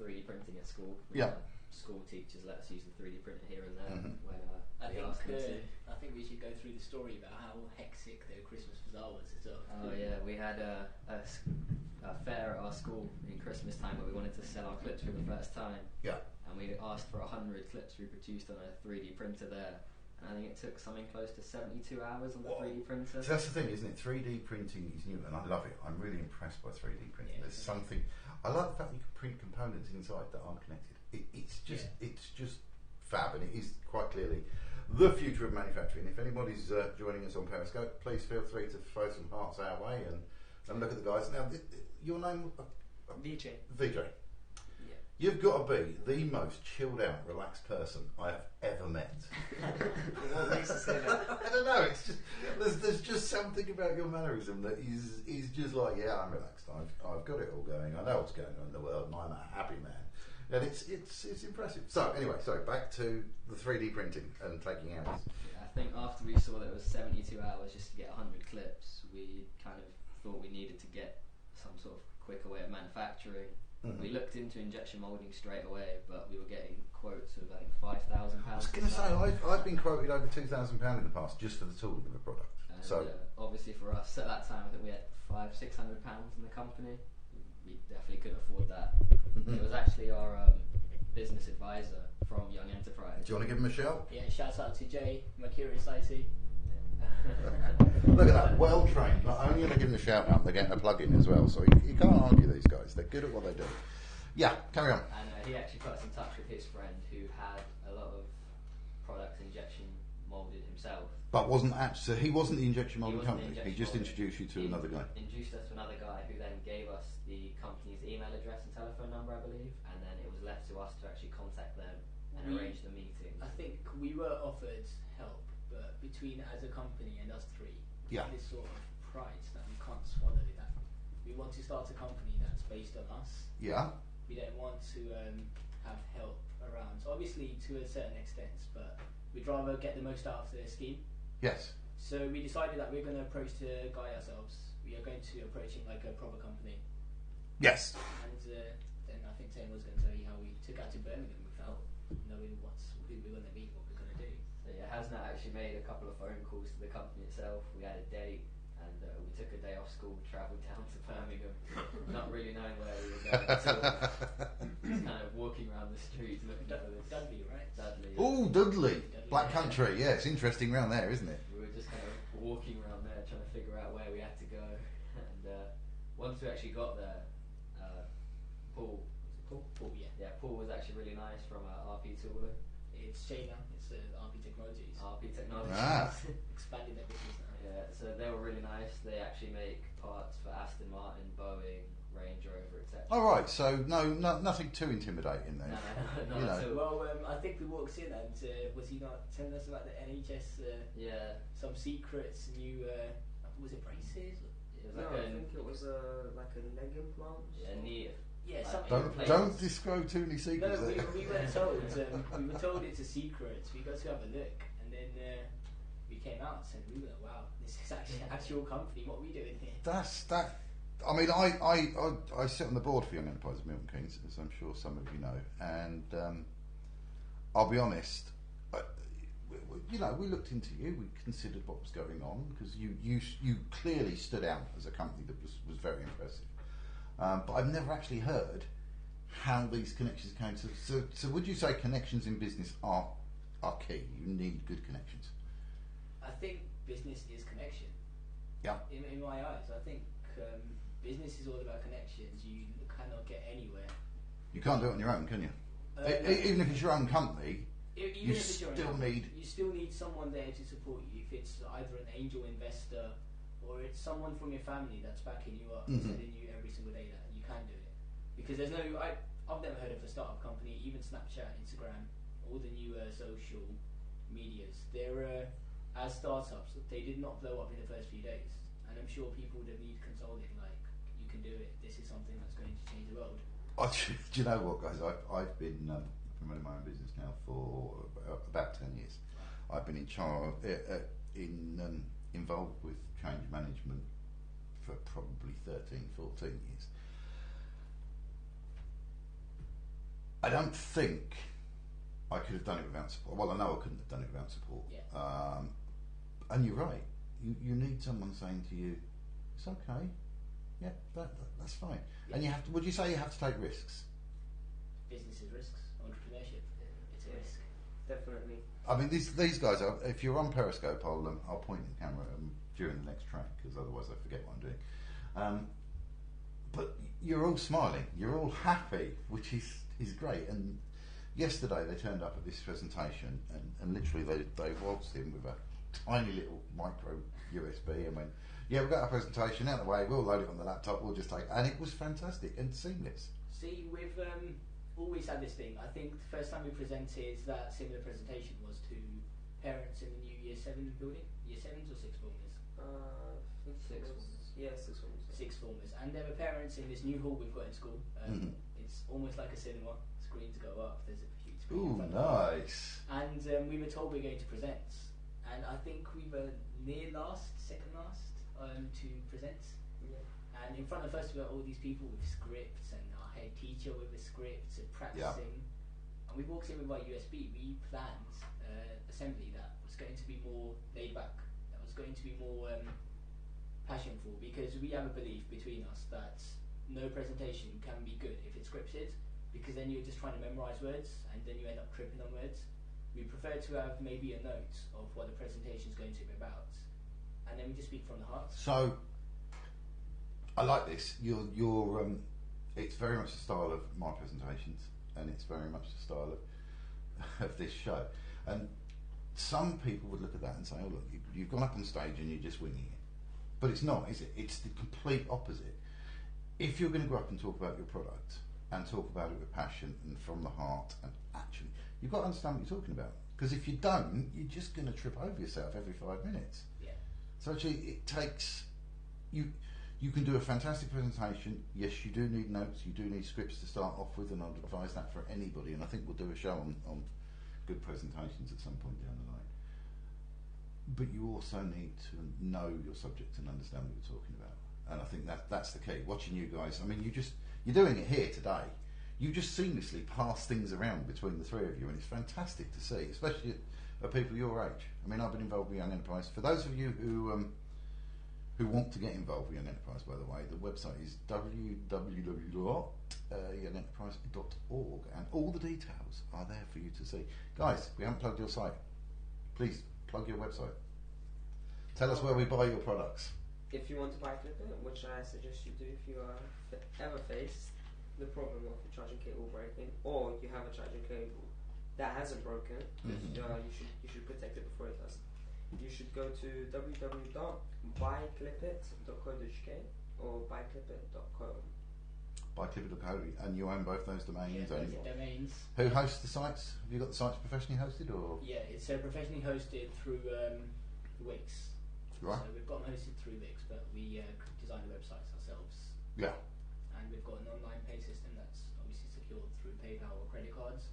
3D printing at school. Yeah. School teachers let us use the 3D printer here and there when I they asked them to. think we should go through the story about how hectic the Christmas bazaar was as well. Oh yeah, we had a fair at our school in Christmas time where we wanted to sell our clips for the first time. Yeah. And we asked for 100 clips reproduced on a 3D printer there. And I think it took something close to 72 hours on the 3D printer. So that's the thing, isn't it? 3D printing is new, and I love it. I'm really impressed by 3D printing. Yeah, There's something. I like the fact that you can print components inside that aren't connected. It's just fab, and it is quite clearly the future of manufacturing. If anybody's joining us on Periscope, please feel free to throw some hearts our way and look at the guys. Now, your name? VJ. VJ. Yeah. You've got to be the most chilled out, relaxed person I have ever met. What makes you say that? I don't know. It's just there's just something about your mannerism that is just like, yeah, I'm relaxed. I've got it all going. I know what's going on in the world, and I'm a happy man. And it's impressive. So anyway, back to the 3D printing and taking hours. Yeah, I think after we saw that it was 72 hours just to get 100 clips, we kind of thought we needed to get some sort of quicker way of manufacturing. We looked into injection moulding straight away, but we were getting quotes of I think £5,000. I was going to say, I've been quoted over £2,000 in the past just for the tooling of the product. And so obviously for us at that time, I think we had £500-600 in the company. We definitely couldn't afford that. It was actually our business advisor from YoungEnterprise. do you want to give him a shout? Yeah, shouts out to Jay, my curious IT. Look at that, well trained. Not only are they giving a shout out, they're getting a plug in as well. So you can't argue these guys. They're good at what they do. Yeah, carry on. And he actually put us in touch with his friend who had a lot of products injection moulded himself. But he wasn't the injection molding He wasn't the company. injection He just molding. introduced you to He another guy. Introduced us to another guy who then gave us the company's email address and telephone number, I believe, and then it was left to us to actually contact them and arrange the meeting. I think we were offered help, but between as a company and us three, Yeah. this sort of pride that we can't swallow that. We want to start a company that's based on us. Yeah. We don't want to have help around. So obviously to a certain extent, but we'd rather get the most out of the scheme. Yes. So we decided that we're going to approach the guy ourselves. We are going to approach him like a proper company. Yes. And then I think Tim was going to tell you how we took out to Birmingham without knowing who we were going to be, what we're going to do. So yeah, Hasnat actually made a couple of phone calls to the company itself. We had a date, and we took a day off school, travelled down to Birmingham, not really knowing where we were going. Just kind of walking around the streets looking for this. Dudley, right? Dudley. Yeah. Oh, Dudley. Dudley, Black yeah. Country. Yeah, it's interesting around there, isn't it? We were just kind of walking around there trying to figure out where we had to go. And once we actually got there, Paul, was it Paul? Paul, yeah. Yeah, Paul was actually really nice from RP Tooling. It's Shayna, it's RP Technologies. RP Technologies. Ah. Expanding their business now. Yeah, so they were really nice. They actually make parts for Aston Martin, Boeing, Range Rover, etc. All right. So nothing too intimidating there. No, You know. so, Well, I think we walked in and was he not telling us about the NHS, yeah, some secrets, new, was it braces? it was No, like I a think it was like a leg implant. Yeah, Like, something. Don't disclose too many secrets. No, there. we weren't told. We were told it's a secret. We got to have a look, and then we came out and said, "We were like, wow, this is actually an actual company. What are we doing here?" That's that. I mean, I sit on the board for YoungEnterprise of Milton Keynes, as I'm sure some of you know, and I'll be honest. We looked into you. We considered what was going on because you clearly stood out as a company that was very impressive. But I've never actually heard how these connections came to. So would you say connections in business are key? You need good connections. I think business is connection. Yeah. In my eyes, I think business is all about connections. You cannot get anywhere. You can't do it on your own, can you? Even if it's your own company, you still need someone there to support you. If it's either an angel investor or it's someone from your family that's backing you up, telling you every single day that you can do it. Because there's no, I've never heard of a startup company, even Snapchat, Instagram, all the new social medias. They're as startups, they did not blow up in the first few days. And I'm sure people would need consoling, like, you can do it. This is something that's going to change the world. Do you know what, guys? I've been running my own business now for about 10 years. I've been in charge, involved with change management for probably 13, 14 years. I don't think I could have done it without support. Well, I know I couldn't have done it without support. Yeah. And you're right. You need someone saying to you, "It's okay. Yeah, that's fine." Yeah. And you have to. Would you say you have to take risks? Business is risks. Entrepreneurship, it's a risk. Definitely. I mean, these guys are. If you're on Periscope, I'll point the camera at them during the next track because otherwise I forget what I'm doing. But you're all smiling. You're all happy, which is great. And yesterday they turned up at this presentation and literally they waltzed in with a tiny little micro USB and went, "Yeah, we've got our presentation out of the way. We'll load it on the laptop. We'll just take." And it was fantastic and seamless. See, we've always had this thing. I think the first time we presented that similar presentation was to parents in the new Year 7 building. Year 7s or 6 formers? I think Six it was, formers. yeah, 6 formers. 6 formers. And there were parents in this new hall we've got in school. It's almost like a cinema. Screens go up. There's a huge screen in Ooh, front of us. nice. And we were told we're going to present. And I think we were near last, second last, to present. Yeah. And in front of us were all these people with scripts and our head teacher with the scripts and practicing. And we walked in with our USB. We planned assembly that was going to be more laid back, that was going to be more passionful, because we have a belief between us that no presentation can be good if it's scripted, because then you're just trying to memorize words and then you end up tripping on words. We prefer to have maybe a note of what the presentation is going to be about, and then we just speak from the heart. So I like this. You're it's very much the style of my presentations, and it's very much the style of this show. And some people would look at that and say, "Oh, look, you've gone up on stage and you're just winging it." But it's not, is it? It's the complete opposite. If you're going to go up and talk about your product and talk about it with passion and from the heart and actually, you've got to understand what you're talking about. Because if you don't, you're just going to trip over yourself every 5 minutes. Yeah. So actually, it takes you. You can do a fantastic presentation. Yes, you do need notes. You do need scripts to start off with, and I'd advise that for anybody. And I think we'll do a show on good presentations at some point down the line. But you also need to know your subject and understand what you're talking about. And I think that's the key. Watching you guys, I mean, you're doing it here today. You just seamlessly pass things around between the three of you, and it's fantastic to see, especially at people your age. I mean, I've been involved with Young Enterprise. For those of you who want to get involved with Young Enterprise, by the way, the website is www.youngenterprise.org, and all the details are there for you to see. Guys, we haven't plugged your site. Please plug your website. Tell us where we buy your products. If you want to buy Flipper, which I suggest you do if you are ever faced the problem of your charging cable breaking, or you have a charging cable that hasn't broken, you should protect it before it does. You should go to www.buyclipit.co.uk or buyclipit.co. Buyclipit.co, and you own both those domains. Yeah, both domains. Who hosts the sites? Have you got the sites professionally hosted, or? Yeah, it's professionally hosted through Wix. Right. So we've got them hosted through Wix, but we design the websites ourselves. Yeah. And we've got an online pay system that's obviously secured through PayPal or credit cards.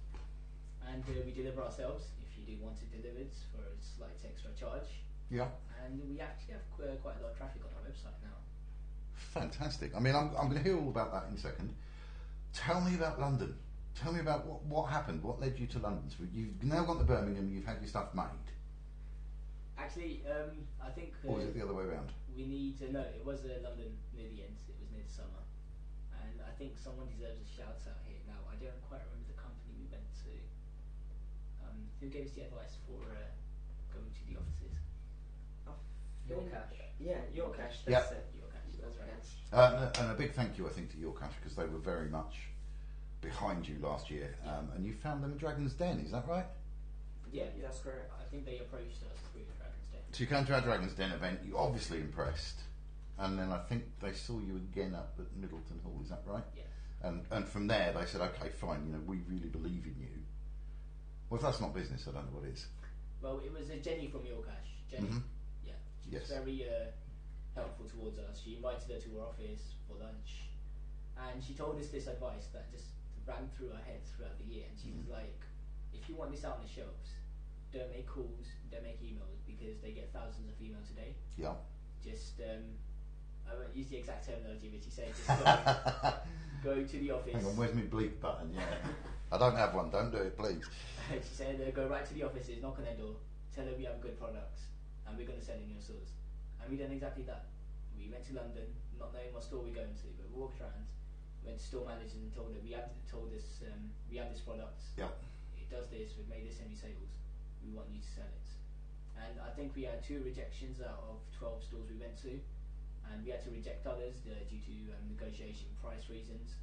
And we deliver ourselves if you do want it delivered for a slight extra charge. Yeah. And we actually have quite a lot of traffic on our website now. Fantastic. I mean, I'm going to hear all about that in a second. Tell me about London. Tell me about what happened. What led you to London? So you've now gone to Birmingham. You've had your stuff made. Actually, I think. Or was it the other way around? We need to know. It was London near the end. It was near the summer, and I think someone deserves a shout out here. Now, I don't quite remember the company we went to. Who gave us the advice for going to the offices? Your Cash. Yeah, Your Cash. Yeah. That's it. Your Cash. That's right. And a big thank you, I think, to Your Cash, because they were very much behind you last year. And you found them at Dragon's Den, is that right? Yeah, That's correct. I think they approached us through Dragon's Den. So you came to our Dragon's Den event. You obviously impressed, and then I think they saw you again up at Middleton Hall. Is that right? Yes. And from there they said, okay, fine. You know, we really believe in you. Well, if that's not business, I don't know what is. Well, it was Jenny from Your Cash. Jenny. Mhm. Yeah. She was Yes. very helpful towards us. She invited her to her office for lunch, and she told us this advice that just ran through her head throughout the year. And she was like, if you want this out on the shelves, don't make calls, don't make emails, because they get thousands of emails a day. Yeah. Just, I won't use the exact terminology, but she said just go to the office. Hang on, where's my bleep button? Yeah. I don't have one. Don't do it, please. She said, go right to the offices, knock on their door, tell them we have good products, and we're going to sell in your stores. And we done exactly that. We went to London, not knowing what store we're going to, but we walked around, went to store managers and told them, we have this product. Yeah. It does this. We've made this many sales. We want you to sell it. And I think we had 2 rejections out of 12 stores we went to, and we had to reject others due to negotiation price reasons.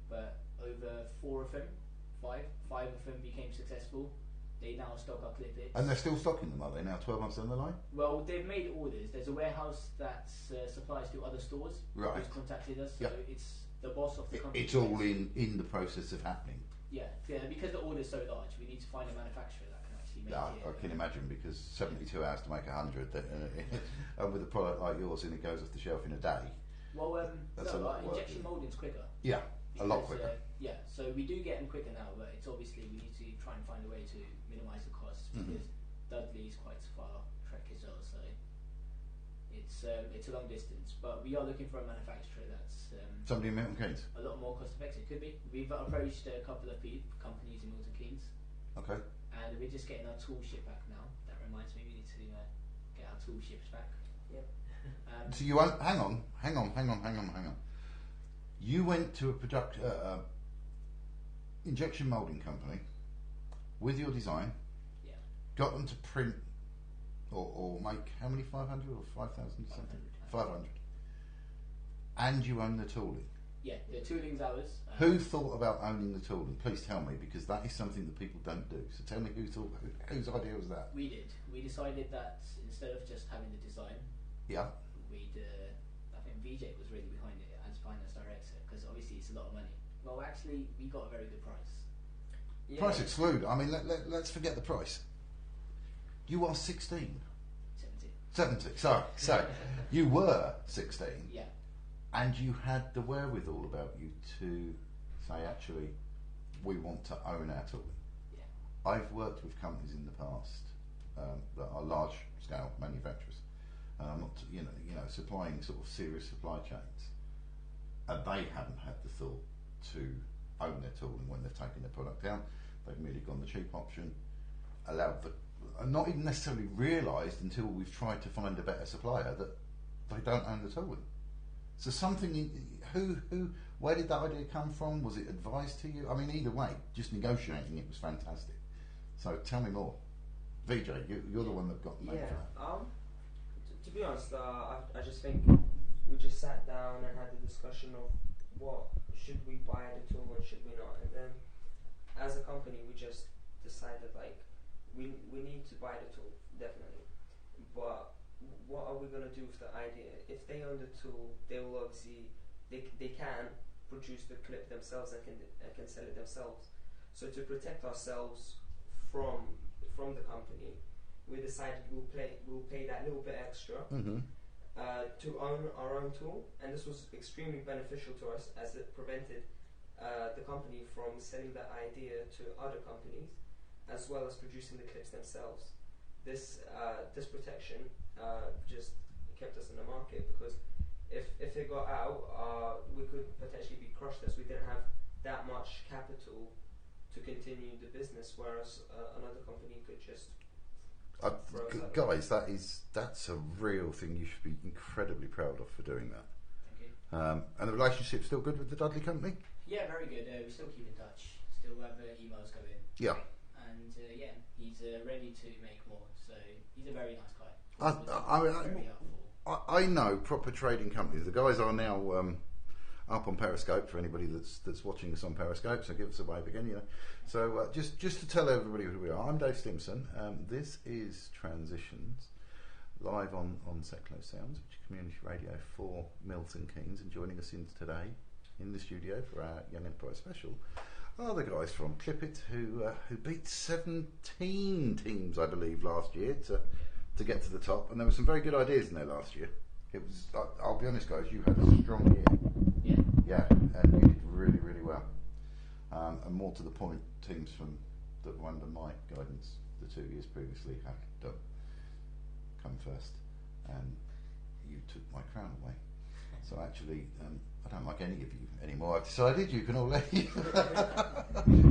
But over 4 of them, 5 of them became successful. They now stock our clip-its. And they're still stocking them, are they, now 12 months down the line? Well, they've made orders. There's a warehouse that supplies to other stores who's contacted us. So it's the boss of the company. It's all in the process of happening. Yeah, because the order's so large, we need to find a manufacturer that can actually make it. I can imagine, because 72 hours to make 100, and with a product like yours, and it goes off the shelf in a day. Well, that's a lot of work, injection moulding's quicker. Yeah, a lot quicker. So we do get them quicker now, but it's obviously we need to try and find a way to minimise the costs, because Dudley is quite a far trek as well, so it's a long distance. But we are looking for a manufacturer that's somebody in Milton Keynes. A lot more cost effective. Could be. We've approached a couple of companies in Milton Keynes. Okay. And we're just getting our tool ship back now. That reminds me, we need to get our tool ships back. Yep. So you won't. Hang on. You went to a injection moulding company with your design. Yeah. Got them to print or make how many? 500 or 5,000 something? 500. And you own the tooling. Yeah, the tooling's ours. Who thought about owning the tooling? Please tell me, because that is something that people don't do. So tell me whose idea was that? We did. We decided that instead of just having the design, we'd. I think VJ was really behind it as finance director, because obviously it's a lot of money. Well, actually, we got a very good price. Yeah. Price exclude. I mean, let's forget the price. You are 16. 70. Sorry. So you were 16. Yeah. And you had the wherewithal about you to say, actually, we want to own our tooling. Yeah. I've worked with companies in the past that are large-scale manufacturers, not supplying sort of serious supply chains, and they haven't had the thought to own their tooling when they've taken their product out. They've merely gone the cheap option, not even necessarily realised until we've tried to find a better supplier that they don't own the tooling. So where did that idea come from? Was it advised to you? I mean, either way, just negotiating it was fantastic. So tell me more. VJ, you're the one that got the name for that. To be honest, I just think we just sat down and had the discussion of what should we buy the tool and should we not. And then as a company, we just decided we need to buy the tool, definitely. But what are we going to do with the idea? If they own the tool, they will obviously they can produce the clip themselves and can sell it themselves. So to protect ourselves from the company, we decided we'll pay that little bit extra to own our own tool, and this was extremely beneficial to us as it prevented the company from selling the idea to other companies, as well as producing the clips themselves. This protection just kept us in the market, because if it got out, we could potentially be crushed as we didn't have that much capital to continue the business, whereas another company could just guys, that's a real thing. You should be incredibly proud of for doing that. Thank you. And the relationship's still good with the Dudley company? Yeah, very good. We still keep in touch. Still have emails going. Yeah. And he's ready to make more. So he's a very nice guy. Very helpful. I know proper trading companies. The guys are now up on Periscope for anybody that's watching us on Periscope. So give us a wave again, So just to tell everybody who we are, I'm Dave Stimson. This is Transitions live on Seclo Sounds, which is community radio for Milton Keynes. And joining us today in the studio for our Young Enterprise special are the guys from Clip-It who beat 17 teams, I believe, last year to get to the top. And there were some very good ideas in there last year. It was, I'll be honest, guys, you had a strong year. Yeah, and you did really, really well. And more to the point, teams that were under my guidance the 2 years previously had come first, and you took my crown away. So actually, I don't like any of you anymore. I've decided you can all leave.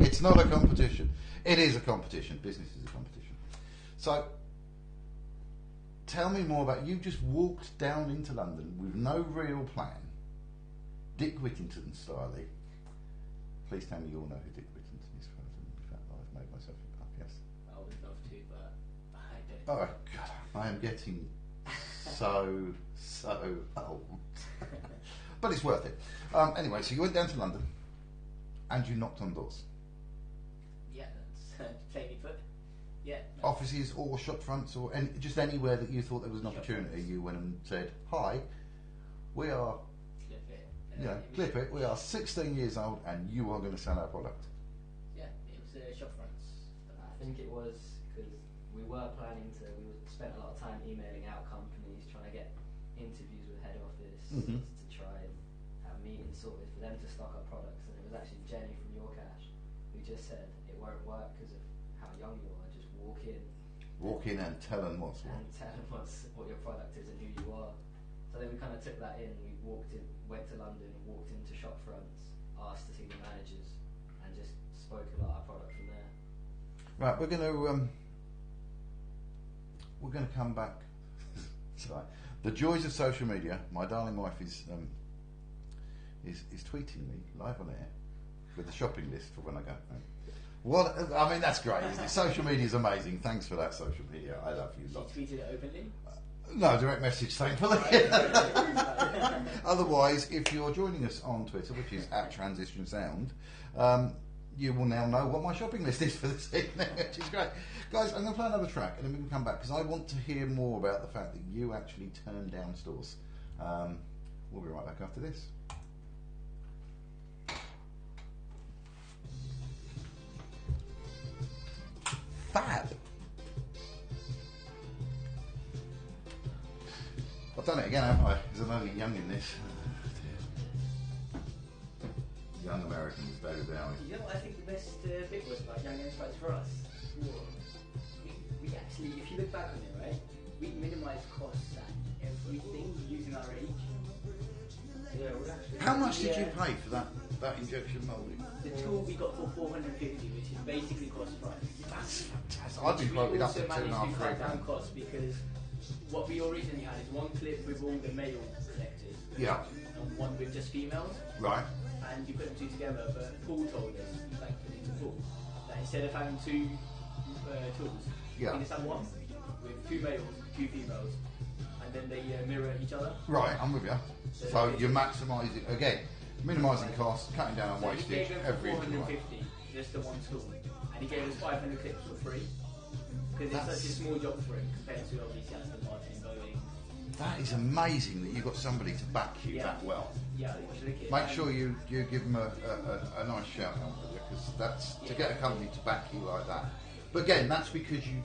It's not a competition. It is a competition. Business is a competition. So, tell me more about, you just walked down into London with no real plan. Dick Whittington style. Please tell me you all know who Dick Whittington is. In fact, I've made myself up, yes. I would love to, but I don't. Oh, God, I am getting so old. But it's worth it. Anyway, so you went down to London and you knocked on doors. Yeah, that's plainly put. Yeah. No. Offices or shop fronts or just anywhere that you thought there was an Shop opportunity, fronts. you went and said, hi, we are, Clip it. clip it, we are 16 years old and you are going to sell our product. Yeah, it was shop fronts. I think it was because we spent a lot of time emailing out companies, trying to get interviews with head office Mhm. to try and have meetings sorted for them to stock our products. And it was actually Jenny from Your Cash who just said it won't work because of how young you are. Just walk in And tell them what's what. and tell them what your product is and who you are. So then we kind of took that in. We went to London, walked into shop fronts, asked to see the managers, and just spoke about our product from there. Right, we're going to come back. Sorry. The joys of social media. My darling wife is tweeting me live on air with the shopping list for when I go home. What? I mean, that's great, isn't it? Social media is amazing. Thanks for that, social media. I love you lots. She tweeted it openly. No, direct message, thankfully. Otherwise, if you're joining us on Twitter, which is @TransitionSound, you will now know what my shopping list is for this evening, which is great. Guys, I'm going to play another track and then we can come back because I want to hear more about the fact that you actually turned down stores. We'll be right back after this. Fab! I've done it again, haven't I? Because I'm only young in this. Young Americans, David Bowie. You know what I think the best bit was about YoungEnterprise for us? We actually, if you look back on it, right, we minimised costs and everything using our age. Yeah, we actually. How much did you pay for that injection moulding? The tool we got for $450, which is basically cost price. That's fantastic. I've been quoted We up to also managed to cut down £2.5 costs because what we originally had is one clip with all the male selectors, Yeah, and one with just females. right. And you put them two together, but Paul told us, thankfully to Paul, that instead of having two tools, you Yeah. can just have one with two males, two females, and then they mirror each other. Right, I'm with you. So you're maximising, again, minimising costs, cutting down on So he wastage, gave them every for way. $450, just the one tool, and he gave us 500 clips for free because it's such a small job for him compared to obviously Aston Martin, Boeing. That is amazing that you've got somebody to back you Yeah. that well. Yeah, it. Make sure you give them a nice shout out, because that's to get a company to back you like that. But again, that's because you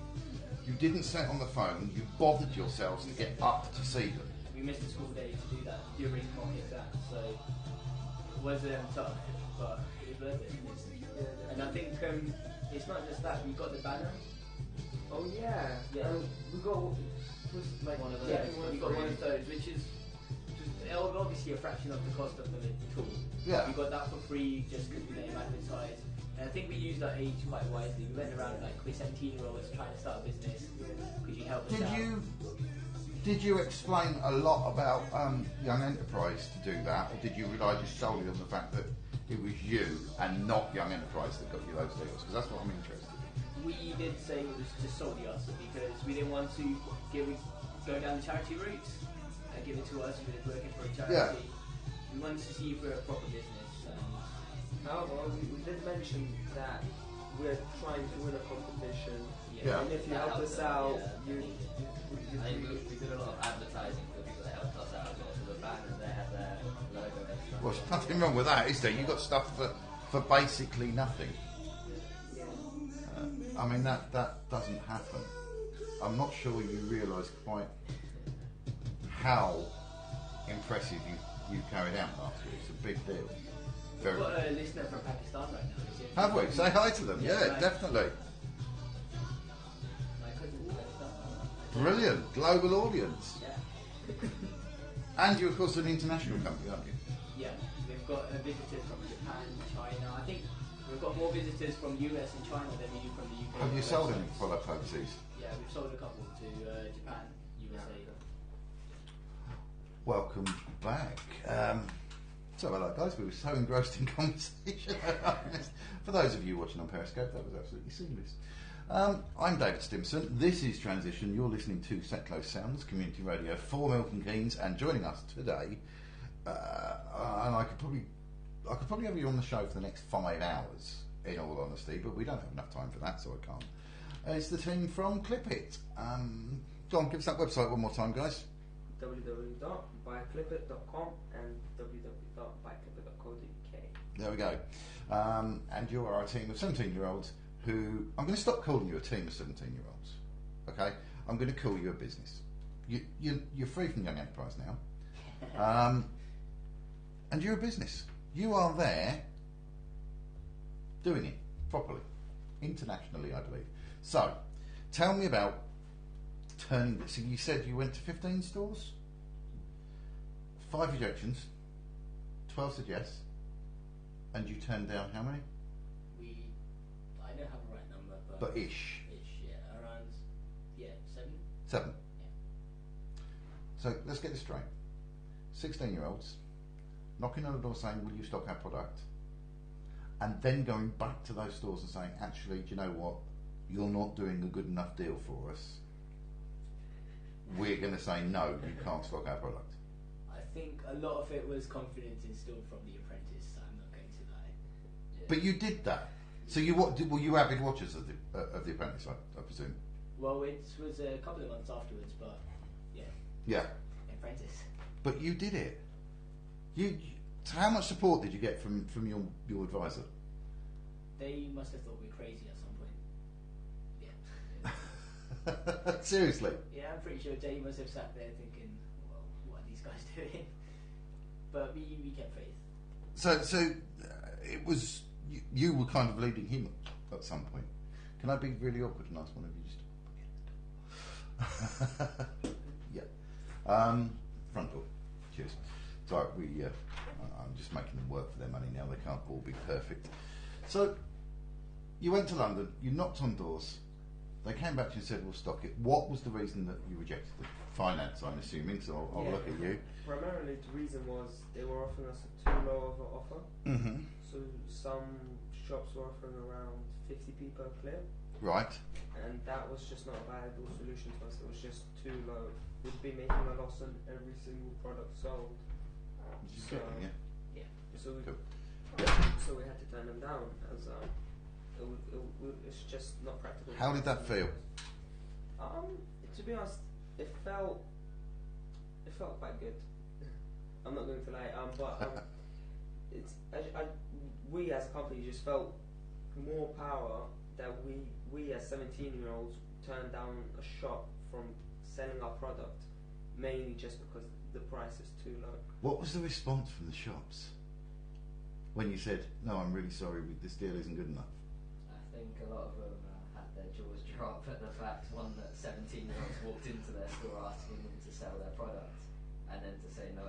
didn't sit on the phone, you bothered yourselves to get up to see them. We missed a school day to do that during mock exam, so it was tough, but it was worth it. And I think it's not just that, we got the banner. Oh yeah. Yeah. We got was like One of those. Yeah, we got one of those, which is just obviously a fraction of the cost of the tool. Yeah. We got that for free just because we let him advertise. And I think we used our age quite wisely. We went around like with 17-year-olds trying to start a business. Could you help us out? Did you explain a lot about Young Enterprise to do that, or did you rely just solely on the fact that it was you and not Young Enterprise that got you those deals? Because that's what I'm interested in. We did say it was just solely us because we didn't want to go down the charity route and give it to us. We were working for a charity. Yeah. We wanted to see if we're a proper business. However, we did mention that we're trying to win a competition. Yeah. And if you That help helped us us, out, yeah, you I think we did a lot of advertising for the people that helped us out. So the banners, they had their logo and stuff. Well, there's nothing wrong with that, is there? You got stuff for basically nothing. I mean, that doesn't happen. I'm not sure you realise quite how impressive you carried out last year. It's a big deal. We've got a listener from Pakistan right now. Have we? Say hi to them. Yeah, right. definitely. My cousin from Pakistan. Brilliant. Global audience. Yeah. And you're, of course, an international company, aren't you? Yeah, we've got visitors from Japan, China. I think we've got more visitors from US and China than we do from the UK. Have you sold any product overseas? Yeah, we've sold a couple to Japan, USA. Welcome back. Sorry about that, guys. We were so engrossed in conversation. For those of you watching on Periscope, that was absolutely seamless. I'm David Stimson. This is Transition. You're listening to Set Close Sounds, community radio for Milton Keynes, and joining us today, and I could probably have you on the show for the next 5 hours, in all honesty, but we don't have enough time for that, so I can't. It's the team from Clip It. Go on, give us that website one more time, guys. www.buyclipit.com and www.buyclipit.co.uk. There we go. And you are a team of 17-year-olds who... I'm going to stop calling you a team of 17-year-olds. Okay? I'm going to call you a business. You're free from Young Enterprise now. And you're a business. You are there doing it properly. Internationally, I believe. So, tell me about turning... So you said you went to 15 stores? 5 rejections? 12 said yes? And you turned down how many? I don't have a right number, But ish. Yeah, around 7. 7. Yeah. So let's get this straight. 16-year-olds knocking on the door saying, "Will you stock our product?" And then going back to those stores and saying, "Actually, do you know what? You're not doing a good enough deal for us. We're going to say no. You can't stock our product." I think a lot of it was confidence instilled from the apprentice. I'm not going to lie. Yeah. But you did that. So were you avid watchers of the Apprentice? I presume. Well, it was a couple of months afterwards, but yeah. Yeah. Apprentice. But you did it. So how much support did you get from your advisor? They must have thought we were crazy at some point. Yeah. Seriously. Yeah, I'm pretty sure Jay must have sat there thinking, "Well, what are these guys doing?" But we kept faith. So it was you were kind of leading him at some point. Can I be really awkward and ask one of you just to yeah. Front door. Cheers. Sorry, I'm just making them work for their money now. They can't all be perfect. So you went to London. You knocked on doors. They came back to you and said, "We'll stock it." What was the reason that you rejected the finance? I'm assuming. So I'll look at you. Primarily, the reason was they were offering us a too low of an offer. Mm-hmm. So some shops were offering around 50p per clip. Right. And that was just not a viable solution to us. It was just too low. We'd be making a loss on every single product sold. So, yeah. So we had to turn them down as it's just not practical. How did that feel? To be honest, it felt quite good. I'm not going to lie. But we as a company just felt more power that we as 17-year-olds turned down a shop from selling our product mainly just because the price is too low. What was the response from the shops when you said, "No, I'm really sorry, this deal isn't good enough"? I think a lot of them had their jaws drop at the fact, one, that 17-year-olds walked into their store asking them to sell their product, and then to say, "No,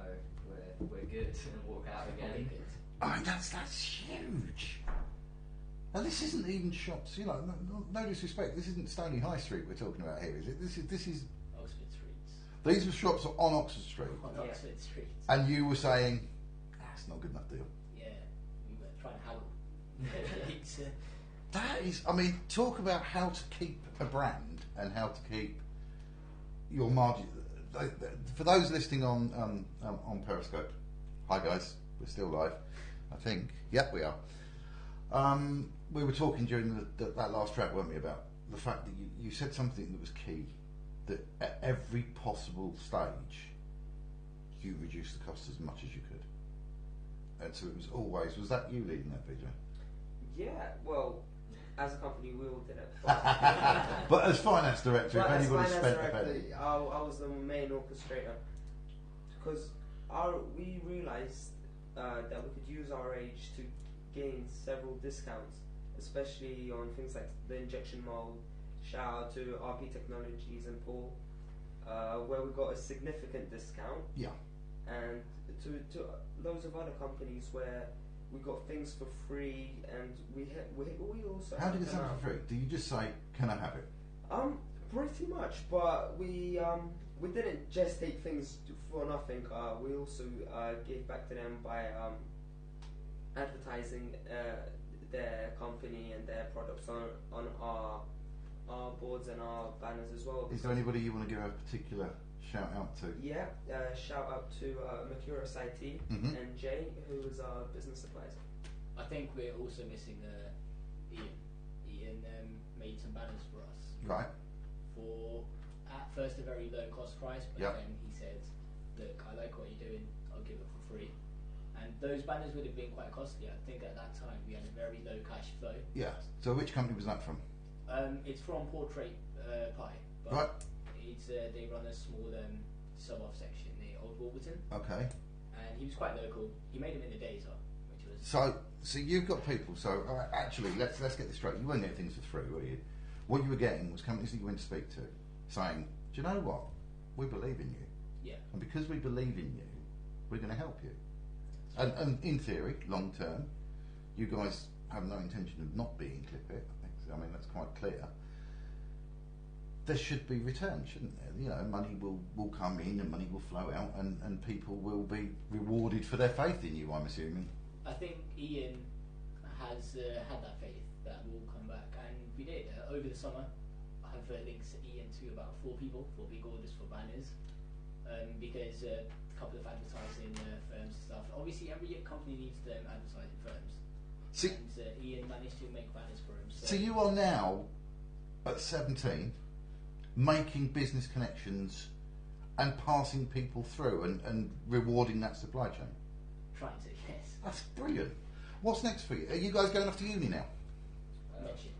we're good," and walk out again. I mean, that's huge. And this isn't even shops, no disrespect, this isn't Stony High Street we're talking about here, is it? This is Oxford Streets. These were shops on Oxford Street. On Oxford Street. And you were saying, "That's not a good enough deal." Yeah, we were trying to howl. That is, talk about how to keep a brand and how to keep your margin. For those listening on Periscope, hi guys, we're still live, I think. Yep, we are. We were talking during that last track, weren't we, about the fact that you said something that was key, that at every possible stage you reduced the cost as much as you could. And so it was always, was that you leading that, PJ? Yeah, well, as a company we all did it. But as finance director, if anybody spent a penny. I was the main orchestrator because we realised that we could use our age to gain several discounts, especially on things like the injection mold. Shout out to RP Technologies and Paul, where we got a significant discount. Yeah. and to loads of other companies where we got things for free, and we also. How do you get something for free? Do you just say, "Can I have it"? Pretty much, but we didn't just take things for nothing. We also gave back to them by advertising their company and their products on our boards and our banners as well. Is there anybody you want to give a particular shout out to? Yeah, shout out to Mercurus IT and Jay, who is our business advisor. I think we're also missing Ian. Ian made some banners for us. Right. For at first a very low cost price, but then he said, "Look, I like what you're doing. I'll give it for free." And those banners would have been quite costly. I think at that time we had a very low cash flow. Yeah. So which company was that from? It's from Portrait Pie. But Right. It's they run a small sub-off section near Old Wolverton. Okay. And he was quite local. He made them in the days up, which was. So you've got people. So actually, let's get this straight. You weren't getting things for free, were you? What you were getting was companies that you went to speak to, saying, "Do you know what? We believe in you, Yeah. and because we believe in you, we're going to help you." And in theory, long term, you guys have no intention of not being Clip It. I mean, that's quite clear. There should be returns, shouldn't there? You know, money will come in and money will flow out, and people will be rewarded for their faith in you, I'm assuming. I think Ian has had that faith that will come back, and we did. Over the summer, I have links to Ian to about 4 people for big orders for banners, because a couple of advertising firms and stuff. Obviously, every company needs advertising firms. See, and Ian managed to make banners for him. So you are now, at 17, making business connections and passing people through and rewarding that supply chain. Trying to, yes. That's brilliant. What's next for you? Are you guys going off to uni now? Next year.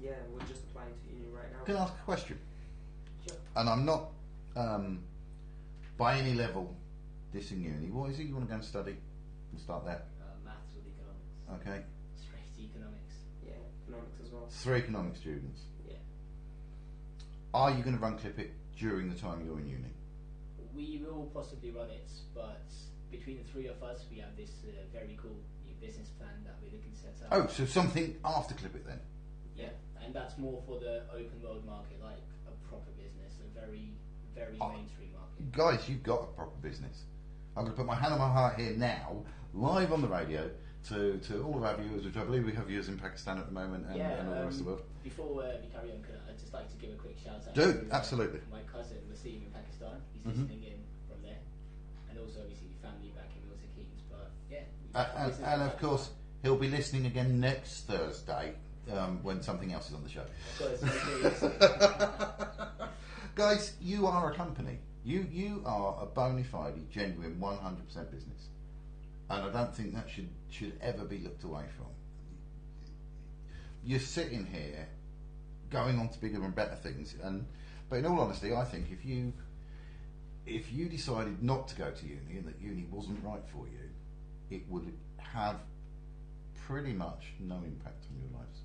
Yeah, we're just applying to uni right now. Can I ask a question? Sure. And I'm not, by any level, dissing uni. What is it you want to go and study? We'll start there. Maths with economics. Okay. Straight economics. Yeah, economics as well. 3 economics students. Yeah. Are you going to run Clip It during the time you're in uni? We will possibly run it, but between the 3 of us, we have this very cool new business plan that we're looking to set up. Oh, so something after Clip It then? Yeah, and that's more for the open world market, like a proper business, a very, very mainstream market. Guys, you've got a proper business. I'm going to put my hand on my heart here now, live on the radio, to all of our viewers, which I believe we have viewers in Pakistan at the moment and all the rest of the world. Before we carry on, I'd just like to give a quick shout out Do, to absolutely. my cousin Wasim in Pakistan. He's listening in from there, and also obviously family back in Milton Keynes. But yeah, And of course, he'll be listening again next Thursday when something else is on the show. Of course, Guys, you are a company. You are a bona fide, genuine, 100% business, and I don't think that should ever be looked away from. You're sitting here, going on to bigger and better things, but in all honesty, I think if you decided not to go to uni and that uni wasn't right for you, it would have pretty much no impact on your lives.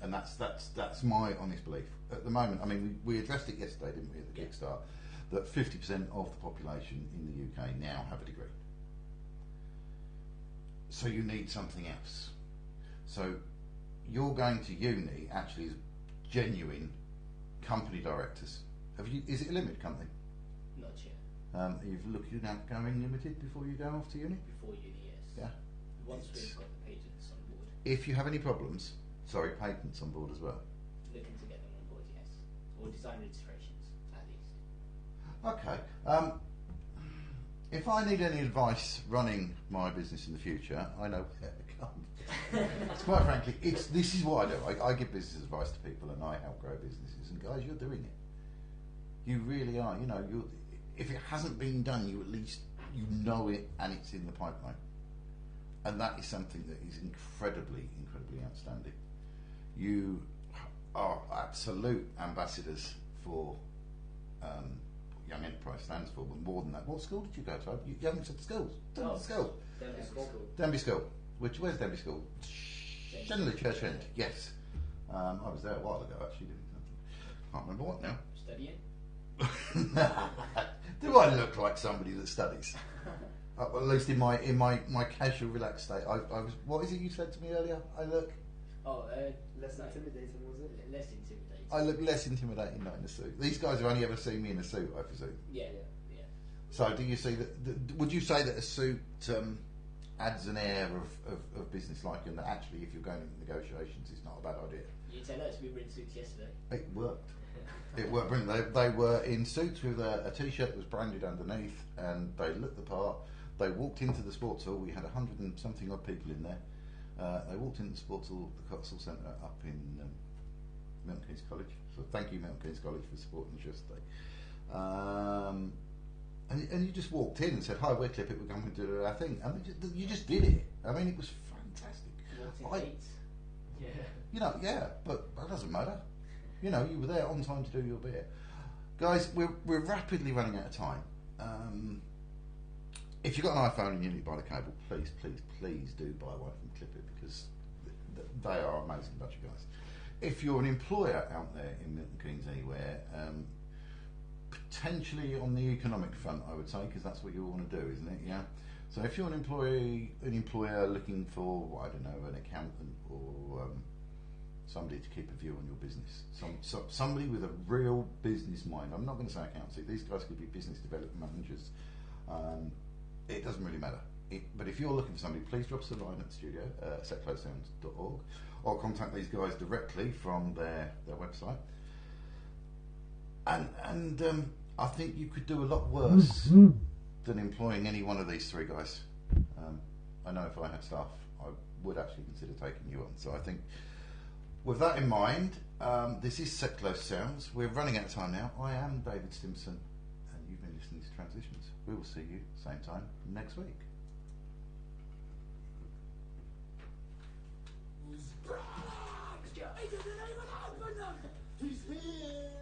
And that's my honest belief. At the moment, I mean, we addressed it yesterday, didn't we, at the Kickstart, that 50% of the population in the UK now have a degree. So you need something else. So you're going to uni actually as genuine company directors. Is it a limited company? not yet. You've looked at going limited before you go off to uni? Before uni, yes. Yeah. Once we've got the patents on board, If you have any problems, patents on board as well. looking to get them on board, yes, or design registrations at least. Okay. If I need any advice running my business in the future, I know where to come. Quite frankly, this is what I do. I give business advice to people, and I help grow businesses. And guys, you're doing it. You really are. You know, if it hasn't been done, you at least know it, and it's in the pipeline. And that is something that is incredibly, incredibly outstanding. You are absolute ambassadors for Young Enterprise stands for, but more than that. What school did you go to? You haven't said the schools. Tell the school. Denby School. Where's Denby School? Shenley Church End. Yes. I was there a while ago, actually. Can't remember what now. Studying? Do I look like somebody that studies? Well, at least in my casual, relaxed state. I was. What is it you said to me earlier? I look. Oh, Less intimidating, was it? less intimidating. I look less intimidating not in a suit. These guys have only ever seen me in a suit, I presume. Yeah. So, do you see that? Would you say that a suit adds an air of business-like, and that actually, if you're going into negotiations, it's not a bad idea? You tell us we were in suits yesterday. It worked. It worked brilliant. They were in suits with a t-shirt that was branded underneath, and they looked the part. They walked into the sports hall. We had 100 and something odd people in there. They walked into the sports hall, the Cotswold Centre up in Milton Keynes College. So thank you, Milton Keynes College, for supporting us yesterday. And you just walked in and said, "Hi, we're Clip It. We're coming to do our thing," and you just did it. I mean, it was fantastic. Walked in dates. Yeah. You know, yeah, but that doesn't matter. You know, you were there on time to do your bit. Guys, we're rapidly running out of time. If you've got an iPhone and you need to buy the cable, please do buy one from Clip It, because they are an amazing bunch of guys. If you're an employer out there in Milton Keynes anywhere, potentially on the economic front, I would say, because that's what you want to do, isn't it? Yeah. So if you're an employer looking for, I don't know, an accountant or somebody to keep a view on your business, somebody with a real business mind. I'm not going to say accountancy. These guys could be business development managers. It doesn't really matter. But if you're looking for somebody, please drop us a line at the studio, setclosesounds.org, or contact these guys directly from their website. And I think you could do a lot worse than employing any one of these three guys. I know if I had staff, I would actually consider taking you on. So I think, with that in mind, this is Set Close Sounds. We're running out of time now. I am David Stimson, and you've been listening to Transitions. We will see you same time next week. He's here.